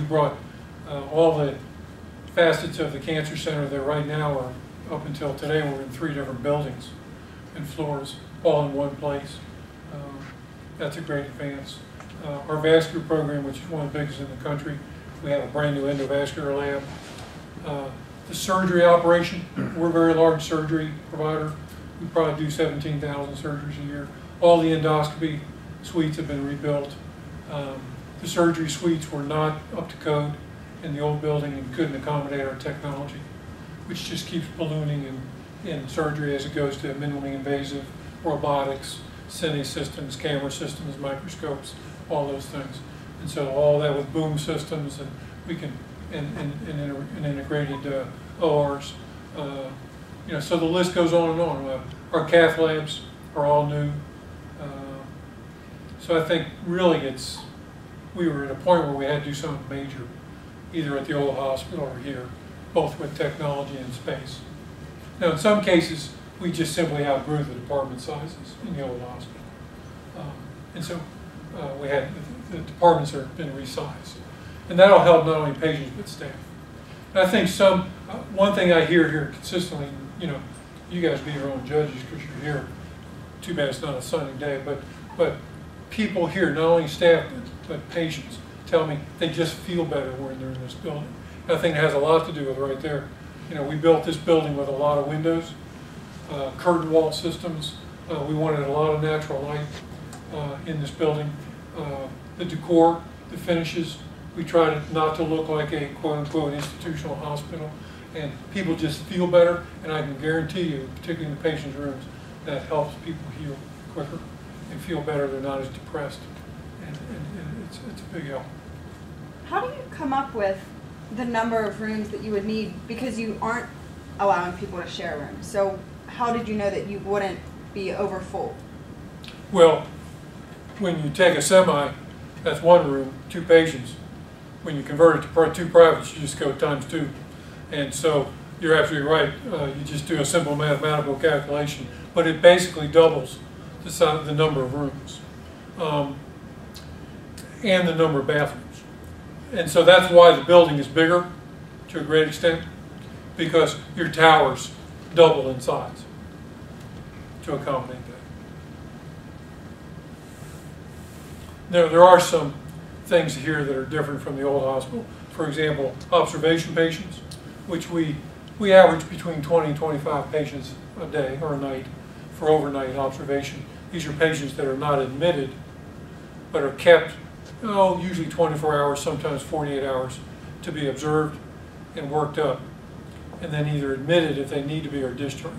brought all the facets of the cancer center that right now are, up until today, we're in 3 different buildings and floors, all in one place. That's a great advance. Our vascular program, which is one of the biggest in the country, we have a brand new endovascular lab. The surgery operation, we're a very large surgery provider. We probably do 17,000 surgeries a year. All the endoscopy suites have been rebuilt. The surgery suites were not up to code in the old building and couldn't accommodate our technology, which just keeps ballooning in surgery as it goes to minimally invasive, robotics, cine systems, camera systems, microscopes, all those things. And so all that with boom systems, and we can, and integrated ORs. You know, so the list goes on and on. Our cath labs are all new. So I think really we were at a point where we had to do something major, either at the old hospital or here, both with technology and space. Now in some cases, we just simply outgrew the department sizes in the old hospital. And so we had, the departments have been resized. And that'll help not only patients, but staff. And I think one thing I hear here consistently, you know, you guys be your own judges because you're here. Too bad it's not a sunny day, but people here, not only staff, but patients, tell me they just feel better when they're in this building. And I think it has a lot to do with right there. You know, we built this building with a lot of windows, curtain wall systems. We wanted a lot of natural light in this building. The decor, the finishes, we tried not to look like a quote-unquote institutional hospital. And people just feel better, and I can guarantee you, particularly in the patient's rooms, that helps people heal quicker and feel better. They're not as depressed, and it's a big help. How do you come up with the number of rooms that you would need, because you aren't allowing people to share rooms? So how did you know that you wouldn't be over full? Well, when you take a semi, that's 1 room, 2 patients. When you convert it to 2 privates, you just go ×2. And so you're absolutely right. You just do a simple mathematical calculation, but it basically doubles the number of rooms and the number of bathrooms. And so that's why the building is bigger to a great extent, because your towers double in size to accommodate that. There are some things here that are different from the old hospital. For example, observation patients, which we average between 20 and 25 patients a day or a night for overnight observation. These are patients that are not admitted, but are kept, usually 24 hours, sometimes 48 hours, to be observed and worked up, and then either admitted if they need to be or discharged.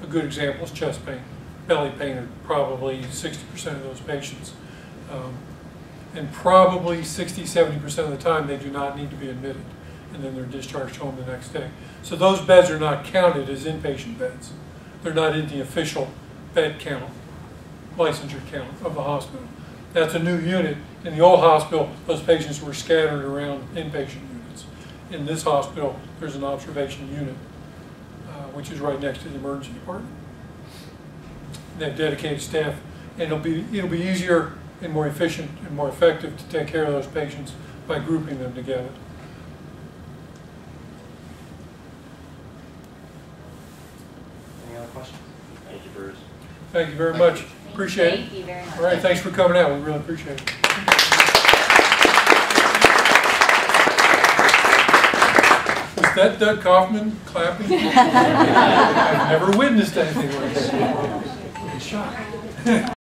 A good example is chest pain. Belly pain are probably 60% of those patients. And probably 60–70% of the time they do not need to be admitted, and then they're discharged home the next day. So those beds are not counted as inpatient beds. They're not in the official bed count, licensure count of the hospital. That's a new unit. In the old hospital, those patients were scattered around inpatient units. In this hospital, there's an observation unit, which is right next to the emergency department. They have dedicated staff, and it'll be easier and more efficient and more effective to take care of those patients by grouping them together. Any other questions? Thank you, Bruce. Thank you very much. Appreciate it. Thank you very much. All right, thanks for coming out. We really appreciate it. Was that Doug Kaufman clapping? I've never witnessed anything like that. I'm shocked.